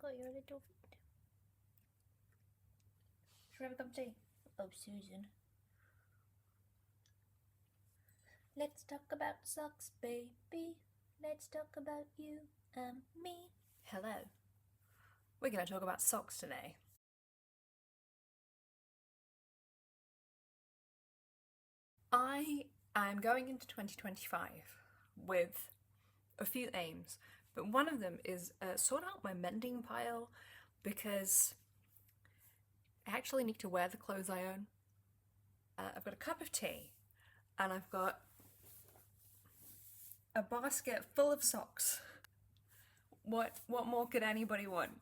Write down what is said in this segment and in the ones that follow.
got your little feet. Should we have a cup of tea? Oh, Susan. Let's talk about socks, baby. Let's talk about you and me. Hello. We're going to talk about socks today. I am going into 2025 with a few aims, but one of them is sort out my mending pile because I actually need to wear the clothes I own. I've got a cup of tea and I've got a basket full of socks. What more could anybody want?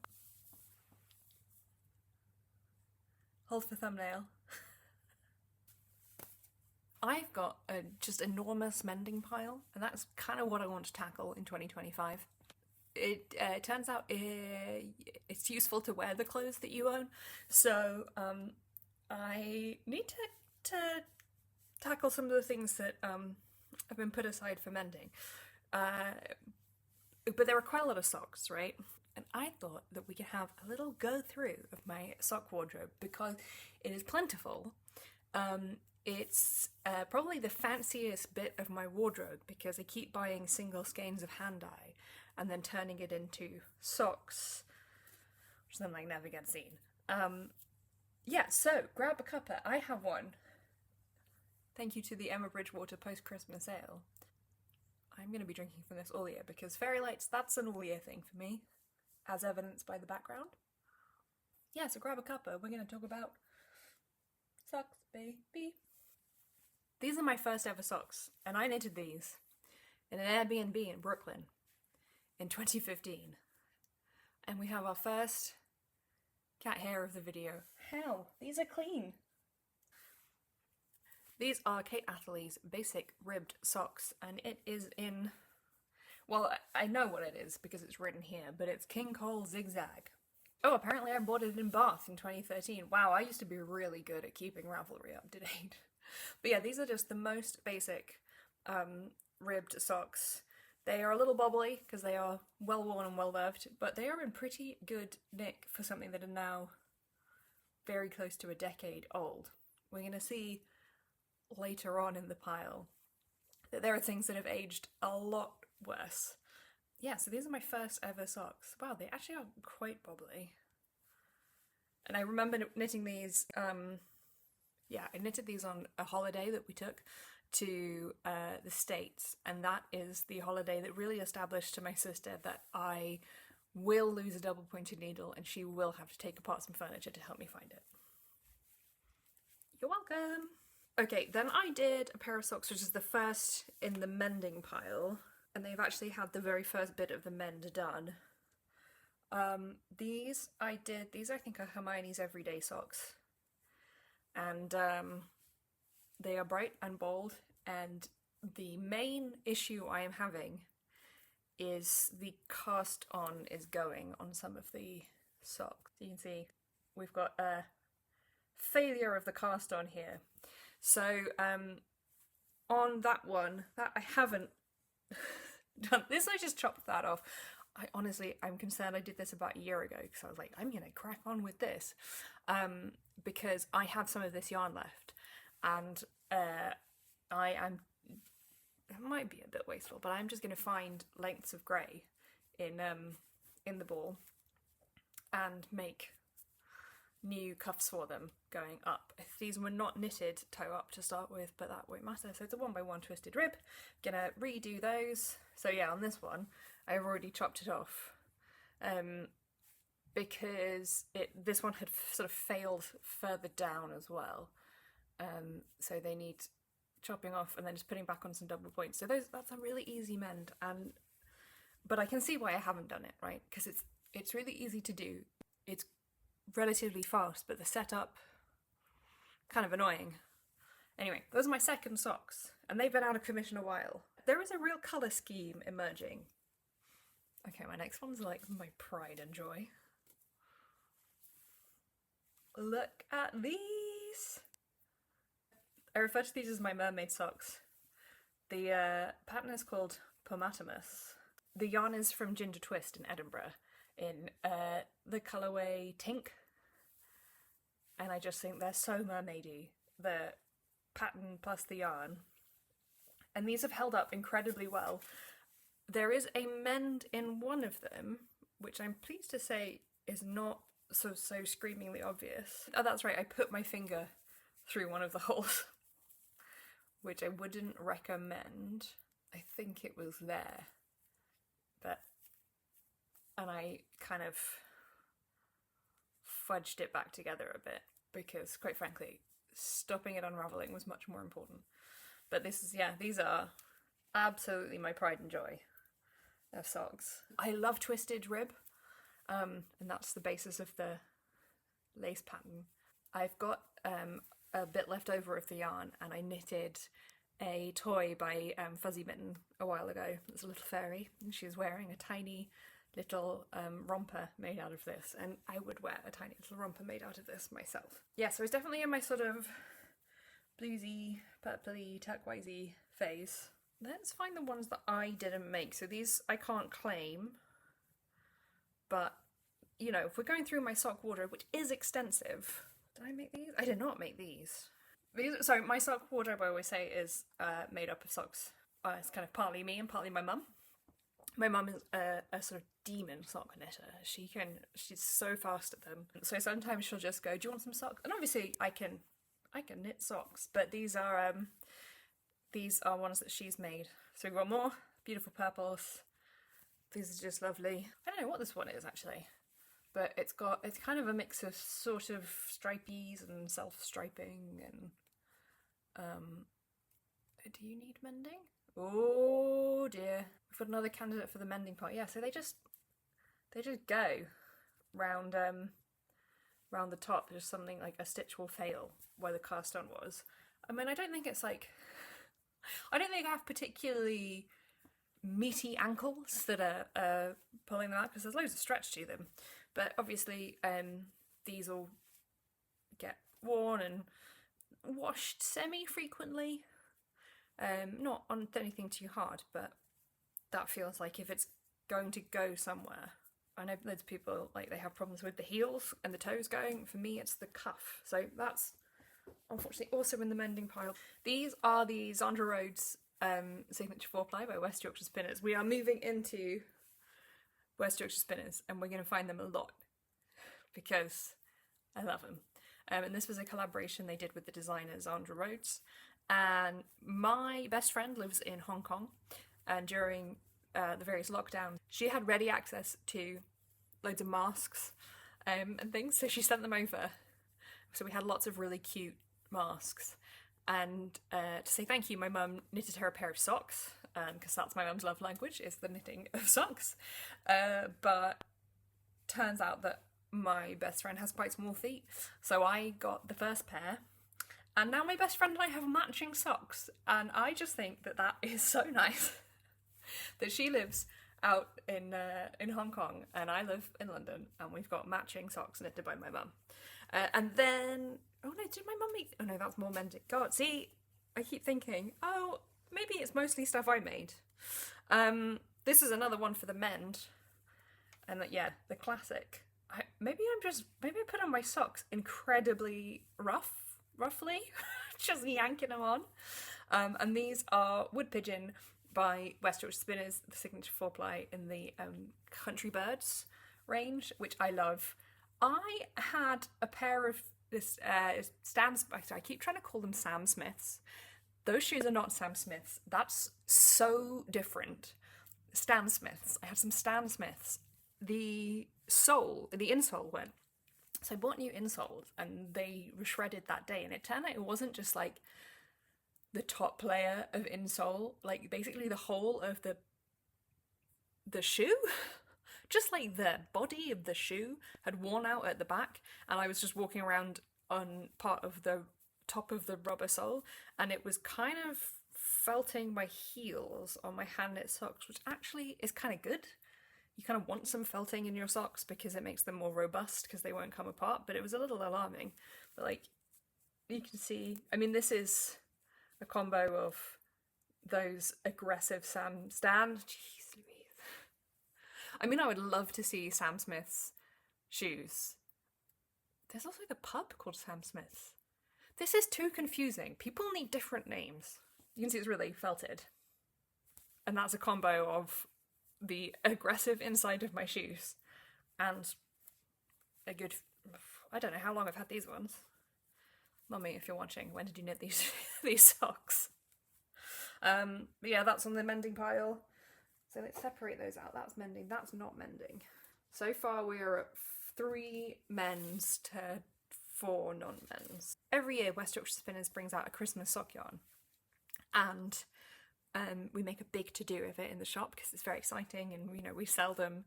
Hold for thumbnail. I've got a just enormous mending pile, and that's kind of what I want to tackle in 2025. It turns out it's useful to wear the clothes that you own, so I need to tackle some of the things that have been put aside for mending. But there are quite a lot of socks, right? And I thought that we could have a little go through of my sock wardrobe because it is plentiful. It's probably the fanciest bit of my wardrobe because I keep buying single skeins of hand dye and then turning it into socks, which then like never gets seen. Yeah, so grab a cuppa. I have one. Thank you to the Emma Bridgewater post-Christmas ale. I'm going to be drinking from this all year because fairy lights, that's an all year thing for me, as evidenced by the background. Yeah, so grab a cuppa. We're going to talk about socks, baby. These are my first ever socks, and I knitted these in an Airbnb in Brooklyn in 2015. And we have our first cat hair of the video. How? These are clean. These are Kate Atherley's basic ribbed socks, and it is in, well, I know what it is because it's written here, but it's King Cole Zigzag. Oh, apparently I bought it in Bath in 2013. Wow, I used to be really good at keeping Ravelry up to date. But yeah, these are just the most basic ribbed socks. They are a little bobbly because they are well worn and well loved, but they are in pretty good nick for something that are now very close to a decade old. We're going to see later on in the pile that there are things that have aged a lot worse. Yeah, so these are my first ever socks. Wow, they actually are quite bobbly. And I remember knitting these, I knitted these on a holiday that we took to the States, and that is the holiday that really established to my sister that I will lose a double pointed needle and she will have to take apart some furniture to help me find it. You're welcome! Okay, then I did a pair of socks, which is the first in the mending pile, and they've actually had the very first bit of the mend done. These I think are Hermione's everyday socks, and they are bright and bold, and the main issue I am having is the cast on is going on some of the socks. You can see we've got a failure of the cast on here. So on that one, that I haven't done this, I just chopped that off. I'm concerned I did this about a year ago because I was like, I'm gonna crack on with this because I have some of this yarn left, and it might be a bit wasteful, but I'm just gonna find lengths of grey in the ball and make new cuffs for them going up. If these were not knitted toe up to start with, but that won't matter. So it's a 1x1 twisted rib. Gonna redo those. So yeah, on this one, I've already chopped it off because this one had sort of failed further down as well. So they need chopping off and then just putting back on some double points. So that's a really easy mend, but I can see why I haven't done it, right? Because it's really easy to do. It's relatively fast, but the setup kind of annoying. Anyway, those are my second socks, and they've been out of commission a while. There is a real colour scheme emerging. Okay, my next one's like my pride and joy. Look at these! I refer to these as my mermaid socks. The pattern is called Pomatamus. The yarn is from Ginger Twist in Edinburgh. in the colourway Tink, and I just think they're so mermaidy. The pattern plus the yarn, and these have held up incredibly well. There is a mend in one of them, which I'm pleased to say is not so screamingly obvious. Oh, that's right, I put my finger through one of the holes, which I wouldn't recommend. I think it was there, and I kind of fudged it back together a bit because, quite frankly, stopping it unravelling was much more important. But this is, yeah, these are absolutely my pride and joy of socks. I love twisted rib, and that's the basis of the lace pattern. I've got a bit left over of the yarn, and I knitted a toy by Fuzzy Mitten a while ago. It's a little fairy, and she's wearing a tiny little romper made out of this, and I would wear a tiny little romper made out of this myself. Yeah, so it's definitely in my sort of bluesy, purpley, turquoisey phase. Let's find the ones that I didn't make. So these I can't claim, but you know, if we're going through my sock wardrobe, which is extensive, did I make these? I did not make these. So my sock wardrobe, I always say, is made up of socks. It's kind of partly me and partly my mum. My mum is a sort of demon sock knitter. She's so fast at them. So sometimes she'll just go, "Do you want some socks?" And obviously I can knit socks, but these are ones that she's made. So we've got more beautiful purples. These are just lovely. I don't know what this one is actually, but it's kind of a mix of sort of stripies and self-striping and do you need mending? Oh dear. We've got another candidate for the mending part. Yeah, so they just go round the top. Just something like a stitch will fail where the cast on was. I mean, I don't think I have particularly meaty ankles that are pulling them out, because there's loads of stretch to them. But obviously these all get worn and washed semi-frequently. Not on anything too hard, but that feels like if it's going to go somewhere. I know loads of people, like, they have problems with the heels and the toes going. For me, it's the cuff. So that's unfortunately also in the mending pile. These are the Zandra Rhodes Signature 4-ply by West Yorkshire Spinners. We are moving into West Yorkshire Spinners, and we're going to find them a lot because I love them. And this was a collaboration they did with the designer Zandra Rhodes. And my best friend lives in Hong Kong, and during the various lockdowns, she had ready access to loads of masks and things, so she sent them over. So we had lots of really cute masks. And to say thank you, my mum knitted her a pair of socks, because that's my mum's love language, is the knitting of socks. But turns out that my best friend has quite small feet, so I got the first pair. And now my best friend and I have matching socks, and I just think that is so nice. That she lives out in Hong Kong, and I live in London, and we've got matching socks knitted by my mum. And then, oh no, did my mum make? Oh no, that's more mending. God, see, I keep thinking, oh, maybe it's mostly stuff I made. This is another one for the mend, and yeah, the classic. Maybe I put on my socks incredibly roughly, just yanking them on. And these are Wood Pigeon by West Yorkshire Spinners, the Signature 4-ply in the Country Birds range, which I love. I had a pair of this Stan. I keep trying to call them Sam Smiths. Those shoes are not Sam Smiths. That's so different. Stan Smiths. I had some Stan Smiths. The insole went. So I bought new insoles, and they were shredded that day, and it turned out it wasn't just like the top layer of insole, like basically the whole of the shoe, just like the body of the shoe had worn out at the back, and I was just walking around on part of the top of the rubber sole, and it was kind of felting my heels on my hand knit socks, which actually is kind of good. You kind of want some felting in your socks because it makes them more robust, because they won't come apart, but it was a little alarming. But like, you can see, I mean, this is a combo of those aggressive Stan. Jeez Louise. I mean, I would love to see Sam Smith's shoes. There's also the pub called Sam Smith's. This is too confusing. People need different names. You can see it's really felted. And that's a combo of the aggressive inside of my shoes and a good... I don't know how long I've had these ones. Mummy, if you're watching, when did you knit these these socks? But yeah, that's on the mending pile. So let's separate those out. That's mending, that's not mending. So far we're at 3 men's to 4 non-men's. Every year West Yorkshire Spinners brings out a Christmas sock yarn, and we make a big to-do of it in the shop because it's very exciting, and you know, we sell them.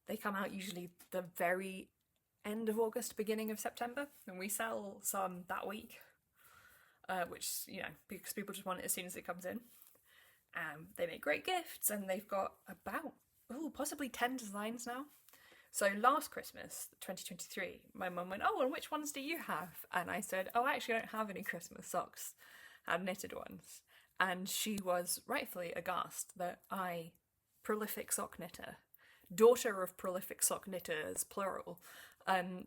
They come out usually the very end of August, beginning of September, and we sell some that week, which, you know, because people just want it as soon as it comes in. They make great gifts, and they've got about, possibly 10 designs now. So last Christmas, 2023, my mum went, "Oh, and which ones do you have?" And I said, "Oh, I actually don't have any Christmas socks. I have knitted ones." And she was rightfully aghast that I, prolific sock knitter, daughter of prolific sock knitters, plural, and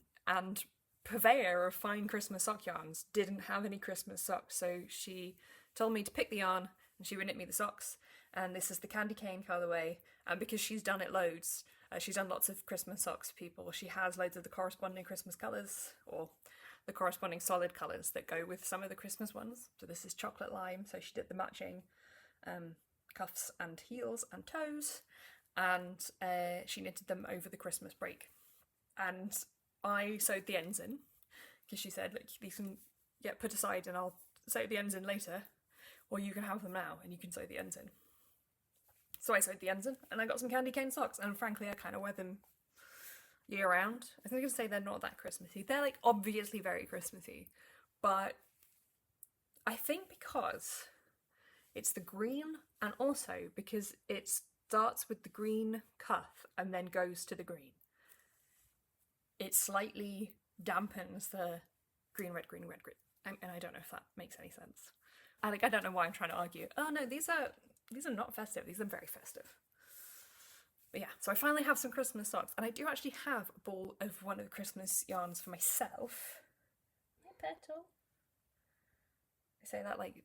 purveyor of fine Christmas sock yarns, didn't have any Christmas socks. So she told me to pick the yarn, and she would knit me the socks. And this is the candy cane colourway, and because she's done it loads, she's done lots of Christmas socks for people, she has loads of the corresponding Christmas colours, or the corresponding solid colours that go with some of the Christmas ones. So this is chocolate lime, so she did the matching cuffs and heels and toes, and she knitted them over the Christmas break. And I sewed the ends in, because she said, "Look, these can get put aside and I'll sew the ends in later, or you can have them now and you can sew the ends in." So I sewed the ends in, and I got some candy cane socks, and frankly I kind of wear them year round. I think I can say they're not that Christmassy. They're like obviously very Christmassy, but I think because it's the green, and also because it starts with the green cuff and then goes to the green, it slightly dampens the green, red, green, red, green. And I don't know if that makes any sense. I don't know why I'm trying to argue. Oh no, these are not festive. These are very festive. But yeah, so I finally have some Christmas socks, and I do actually have a ball of one of the Christmas yarns for myself. Hi, Petal. I say that like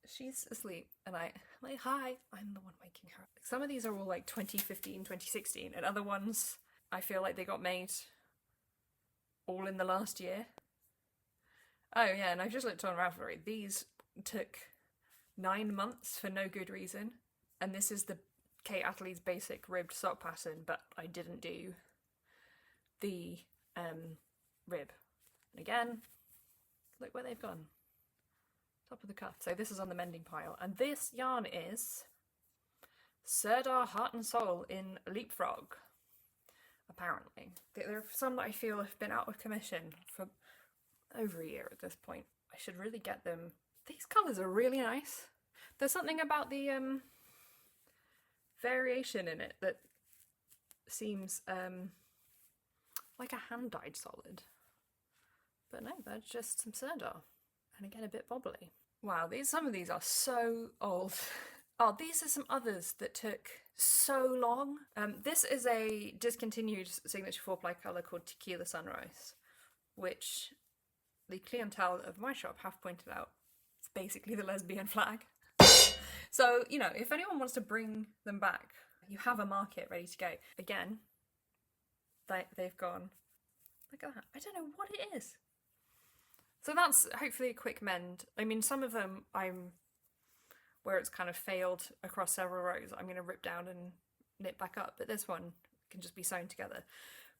she's asleep, and I'm like, "Hi, I'm the one waking her up." Some of these are all like 2015, 2016, and other ones I feel like they got made all in the last year. Oh yeah, and I just looked on Ravelry. These took 9 months for no good reason, and this is the Kate Atherley's basic ribbed sock pattern, but I didn't do the rib. And again, look where they've gone. Top of the cuff. So this is on the mending pile, and this yarn is Sirdar Heart and Soul in Leapfrog, apparently. There are some that I feel have been out of commission for over a year at this point. I should really get them. These colours are really nice. There's something about the variation in it that seems like a hand-dyed solid. But no, they're just some Sirdar. And again, a bit bobbly. Wow, some of these are so old. Oh, these are some others that took so long. This is a discontinued signature 4-ply colour called Tequila Sunrise, which the clientele of my shop have pointed out it's basically the lesbian flag. So, you know, if anyone wants to bring them back, you have a market ready to go. Again, they've gone, look at that, I don't know what it is. So that's hopefully a quick mend. I mean, some of them where it's kind of failed across several rows, I'm going to rip down and knit back up, but this one can just be sewn together.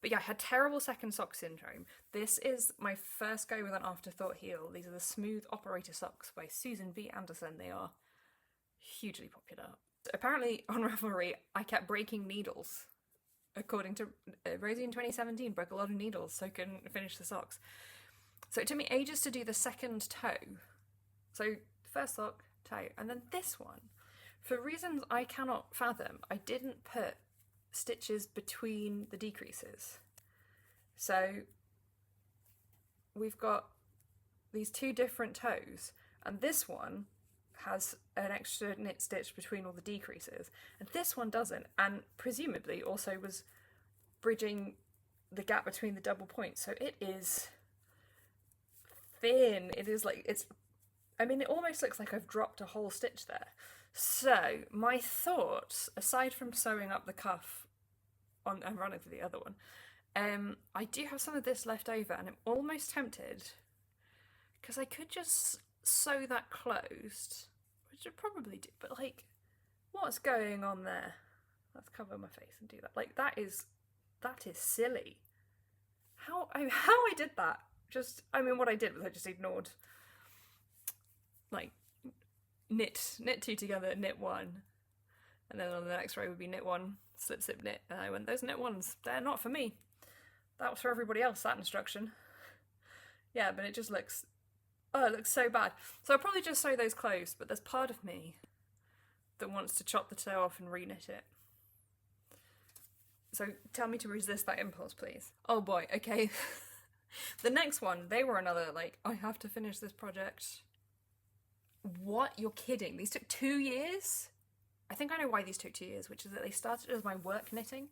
But yeah, I had terrible second sock syndrome. This is my first go with an afterthought heel. These are the Smooth Operator socks by Susan B. Anderson. They are hugely popular. Apparently on Ravelry, I kept breaking needles. According to Rosie in 2017, broke a lot of needles so I couldn't finish the socks. So it took me ages to do the second toe. So first sock, toe, and then this one. For reasons I cannot fathom, I didn't put stitches between the decreases. So we've got these 2 different toes, and this one has an extra knit stitch between all the decreases, and this one doesn't, and presumably also was bridging the gap between the double points, so it is thin. It is like, it's, I mean, it almost looks like I've dropped a whole stitch there. So my thoughts, aside from sewing up the cuff on and running through the other one, I do have some of this left over, and I'm almost tempted, because I could just sew that closed, which I'd probably do, but like, what's going on there? Let's cover my face and do that. Like, that is silly. How I did that? Just, I mean, what I did was I just ignored, like, knit two together, knit one, and then on the next row would be knit one, slip, slip, knit, and I went, those knit ones, they're not for me. That was for everybody else, that instruction. Yeah, but it just looks, oh, it looks so bad. So I'll probably just sew those closed, but there's part of me that wants to chop the toe off and re-knit it. So tell me to resist that impulse, please. Oh boy, okay. The next one, they were another, like, I have to finish this project. What? You're kidding? These took 2 years? I think I know why these took 2 years, which is that they started as my work knitting.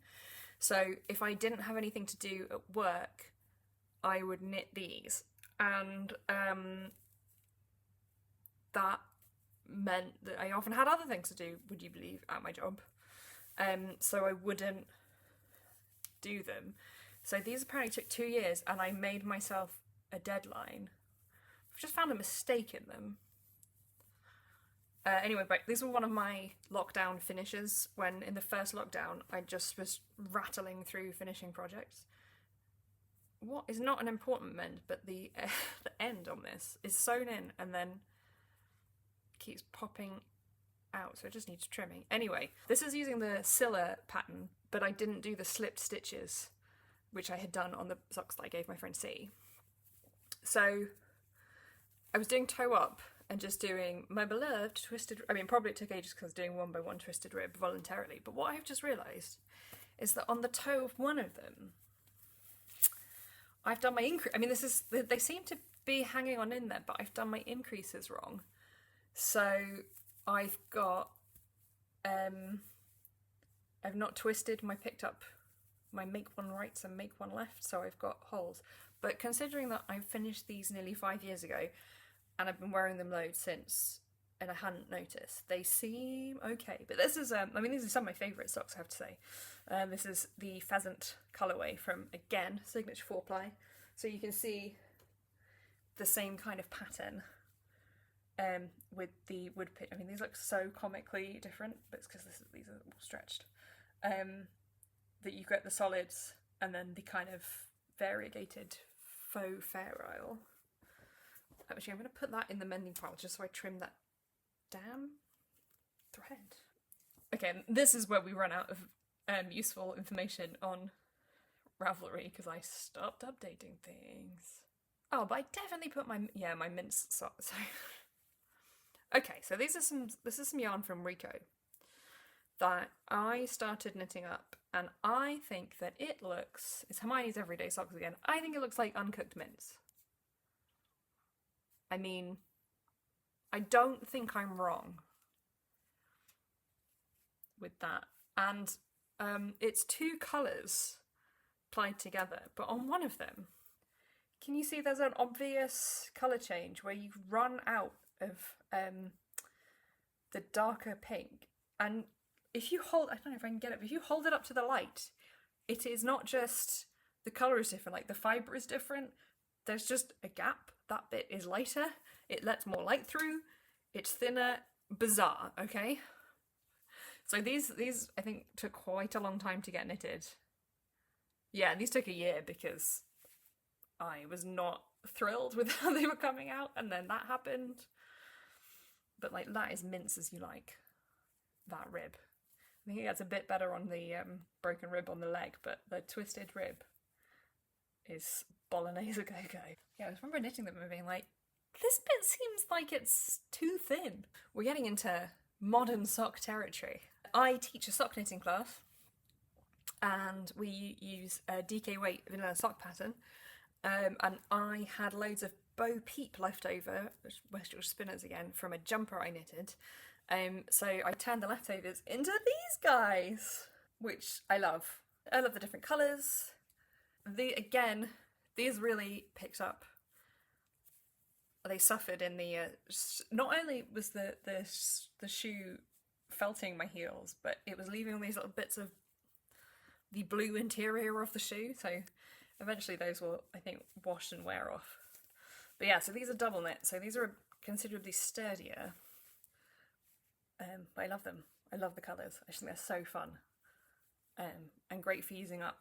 So if I didn't have anything to do at work, I would knit these. And that meant that I often had other things to do, would you believe, at my job. So I wouldn't do them. So these apparently took 2 years, and I made myself a deadline. I've just found a mistake in them. Anyway, but these were one of my lockdown finishes, when in the first lockdown I just was rattling through finishing projects. What is not an important mend, but the end on this is sewn in and then keeps popping out, so it just needs trimming. Anyway, this is using the Scylla pattern, but I didn't do the slipped stitches, which I had done on the socks that I gave my friend C. So I was doing toe up and just doing my beloved twisted, I mean, probably it took ages because I was doing 1 by 1 twisted rib voluntarily, but what I've just realised is that on the toe of one of them, I've done my increase. I mean, they seem to be hanging on in there, but I've done my increases wrong. So I've got, I've not twisted my picked up, my make one rights and make one left, so I've got holes. But considering that I finished these nearly 5 years ago, and I've been wearing them loads since, and I hadn't noticed, they seem okay. But this is, I mean, these are some of my favourite socks, I have to say. This is the pheasant colourway from, again, Signature 4-ply. So you can see the same kind of pattern with the wood pitch. I mean, these look so comically different, but it's because these are all stretched. That you get the solids and then the kind of variegated faux ferrule. Actually, I'm going to put that in the mending pile just so I trim that damn thread. Okay, this is where we run out of useful information on Ravelry because I stopped updating things. Oh, but I definitely put my mince socks. Okay, so this is some yarn from Rico that I started knitting up, and I think that it looks, it's Hermione's Everyday Socks again, I think it looks like uncooked mince. I mean, I don't think I'm wrong with that. And it's 2 colours plied together, but on one of them, can you see there's an obvious colour change where you run out of the darker pink, and if you hold, I don't know if I can get it, but if you hold it up to the light, it is not just the colour is different, like the fibre is different, there's just a gap. That bit is lighter, it lets more light through, it's thinner, bizarre, okay? So these I think took quite a long time to get knitted. Yeah, these took a year because I was not thrilled with how they were coming out, and then that happened. But like, that is mince as you like, that rib. I think it gets a bit better on the broken rib on the leg, but the twisted rib is bolognese a go-go. Yeah, I was remember knitting them and being like, this bit seems like it's too thin. We're getting into modern sock territory. I teach a sock knitting class, and we use a DK weight vanilla sock pattern, and I had loads of Bo Peep leftover, West Yorkshire spinners again, from a jumper I knitted. So I turned the leftovers into these guys, which I love. I love the different colours. These really picked up. They suffered in the. Not only was the shoe felting my heels, but it was leaving all these little bits of the blue interior of the shoe. So eventually those will, I think, wash and wear off. But yeah, so these are double knit. So these are considerably sturdier. But I love them. I love the colours. I just think they're so fun. And great for using up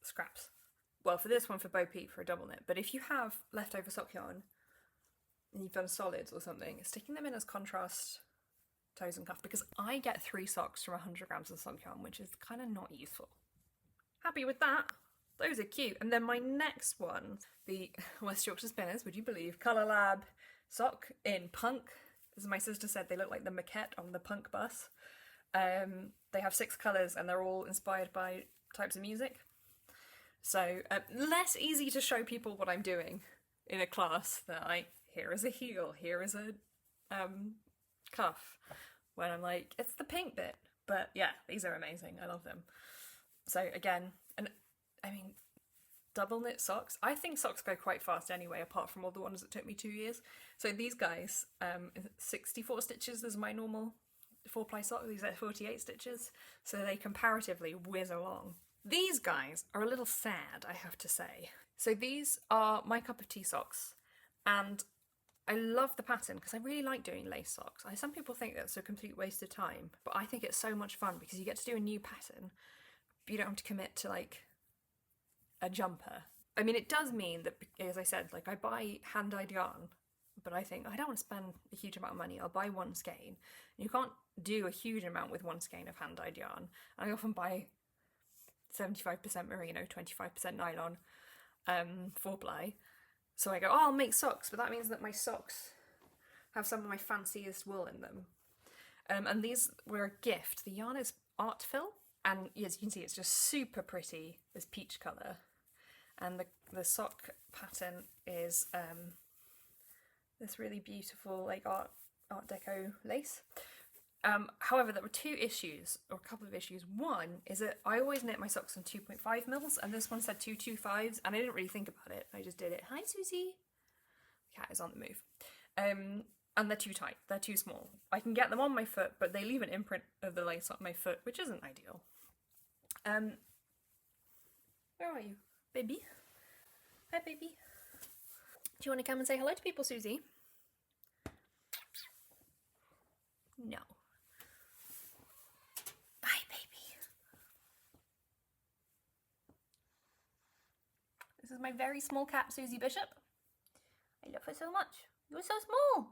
scraps. Well, for this one, for Bo Peep, for a double knit. But if you have leftover sock yarn and you've done solids or something, sticking them in as contrast toes and cuff, because I get 3 socks from 100 grams of sock yarn, which is kind of not useful. Happy with that. Those are cute. And then my next one, the West Yorkshire Spinners, would you believe, Colour Lab sock in punk. As my sister said, they look like the maquette on the punk bus. They have 6 colours and they're all inspired by types of music. So less easy to show people what I'm doing in a class that here is a heel, here is a cuff, when I'm like, it's the pink bit. But yeah, these are amazing. I love them. So again, and I mean, double knit socks. I think socks go quite fast anyway, apart from all the ones that took me 2 years. So these guys, 64 stitches is my normal 4-ply sock. These are 48 stitches, so they comparatively whiz along. These guys are a little sad, I have to say. So these are my cup of tea socks, and I love the pattern because I really like doing lace socks. Some people think that's a complete waste of time, but I think it's so much fun because you get to do a new pattern, but you don't have to commit to like a jumper. I mean, it does mean that, as I said, like I buy hand-dyed yarn, but I think I don't want to spend a huge amount of money. I'll buy one skein. You can't do a huge amount with one skein of hand-dyed yarn. I often buy 75% merino, 25% nylon, 4-ply. So I go, oh, I'll make socks, but that means that my socks have some of my fanciest wool in them. And these were a gift. The yarn is Art Fill, and as you can see, it's just super pretty, this peach colour. And the sock pattern is this really beautiful like art deco lace. However, there were 2 issues, or a couple of issues. One is that I always knit my socks on 2.5 mils, and this one said 225s, and I didn't really think about it. I just did it. Hi, Susie. The cat is on the move. And they're too tight. They're too small. I can get them on my foot, but they leave an imprint of the lace on my foot, which isn't ideal. Where are you, baby? Hi, baby. Do you want to come and say hello to people, Susie? No. Bye, baby. This is my very small cat, Susie Bishop. I love her so much. You're so small.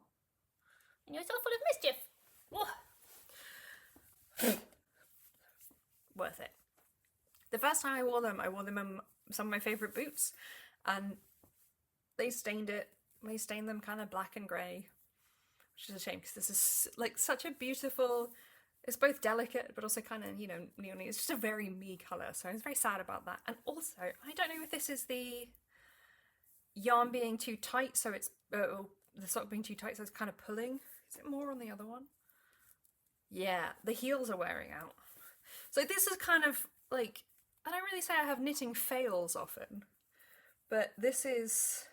And you're so full of mischief. Worth it. The first time I wore them in some of my favourite boots, and they stained it. They stained them kind of black and grey, which is a shame because this is like such a beautiful. It's both delicate but also kind of, you know, neony. It's just a very me colour, so I was very sad about that. And also, I don't know if this is the yarn being too tight, so it's the sock being too tight, so it's kind of pulling. Is it more on the other one? Yeah, the heels are wearing out. So this is kind of like, I don't really say I have knitting fails often, but this is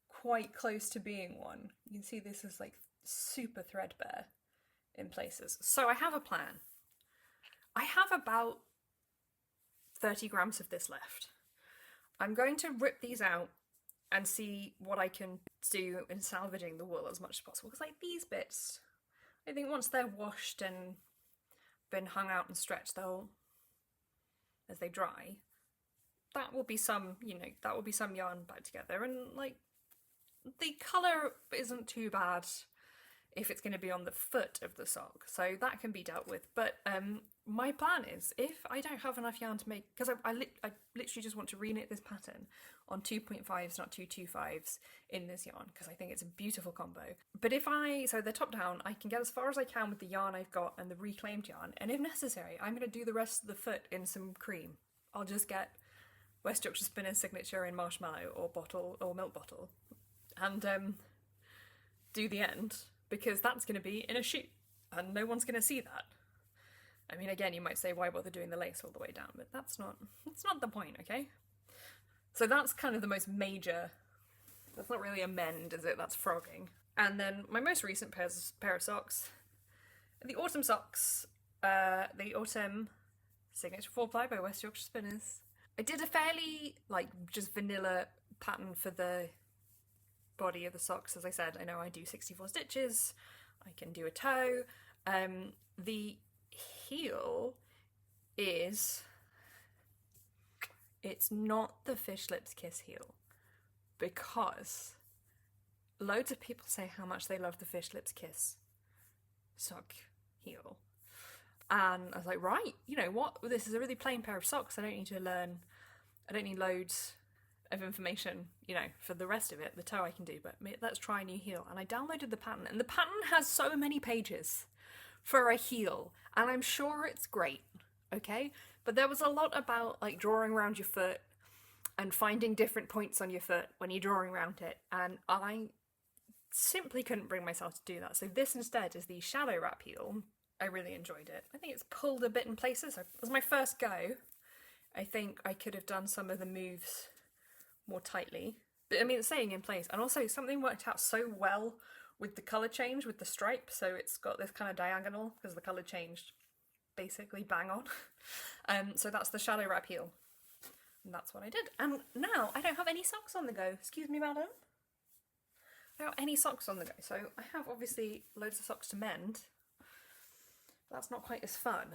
quite close to being one. You can see this is like super threadbare in places. So I have a plan. I have about 30 grams of this left. I'm going to rip these out and see what I can do in salvaging the wool as much as possible. Because like these bits, I think once they're washed and been hung out and stretched, they'll, as they dry, that will be some, you know, that will be some yarn back together. And like, the colour isn't too bad if it's going to be on the foot of the sock, so that can be dealt with. But my plan is, if I don't have enough yarn to make, because I literally just want to reknit this pattern on 2.5s, not 225s in this yarn, because I think it's a beautiful combo. But if so the top down, I can get as far as I can with the yarn I've got and the reclaimed yarn, and if necessary, I'm going to do the rest of the foot in some cream. I'll just get West Yorkshire Spinner's signature in marshmallow or bottle or milk bottle, and do the end, because that's going to be in a shoot and no one's going to see that. I mean, again, you might say, why bother doing the lace all the way down? But that's not the point, okay? So that's kind of the most major. That's not really a mend, is it? That's frogging. And then my most recent pair of socks, the autumn socks, the autumn signature 4-ply by West Yorkshire Spinners. I did a fairly, like, just vanilla pattern for the body of the socks. As I said, I know I do 64 stitches. I can do a toe. The heel is... It's not the Fish Lips Kiss heel, because loads of people say how much they love the Fish Lips Kiss sock heel. And I was like, right, you know what? This is a really plain pair of socks. I don't need loads of information, you know, for the rest of it. The toe I can do, but let's try a new heel. And I downloaded the pattern, and the pattern has so many pages for a heel, and I'm sure it's great, okay? But there was a lot about, like, drawing around your foot and finding different points on your foot when you're drawing around it, and I simply couldn't bring myself to do that. So this instead is the shallow wrap heel. I really enjoyed it. I think it's pulled a bit in places. It was my first go. I think I could have done some of the moves more tightly. But I mean, it's staying in place. And also something worked out so well with the colour change, with the stripe. So it's got this kind of diagonal because the colour changed basically bang on. So that's the shallow wrap heel. And that's what I did. And now I don't have any socks on the go. Excuse me, madam. I don't have any socks on the go. So I have obviously loads of socks to mend. But that's not quite as fun.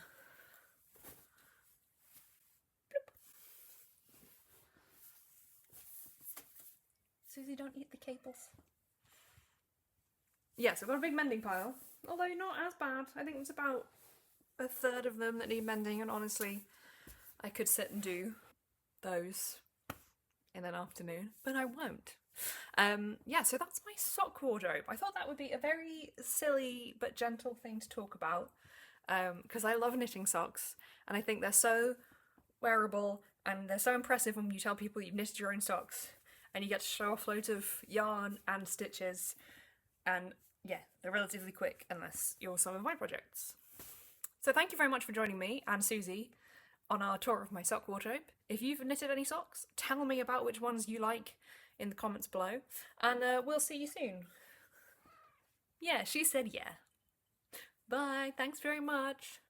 Susie, don't eat the cables. Yes, I've got a big mending pile, although not as bad. I think it's about a third of them that need mending, and honestly, I could sit and do those in an afternoon, but I won't. Yeah, so that's my sock wardrobe. I thought that would be a very silly but gentle thing to talk about, because I love knitting socks, and I think they're so wearable, and they're so impressive when you tell people you've knitted your own socks, and you get to show off loads of yarn and stitches, and yeah, they're relatively quick unless you're some of my projects. So thank you very much for joining me and Susie on our tour of my sock wardrobe. If you've knitted any socks, tell me about which ones you like in the comments below, and we'll see you soon. Yeah, she said yeah. Bye, thanks very much.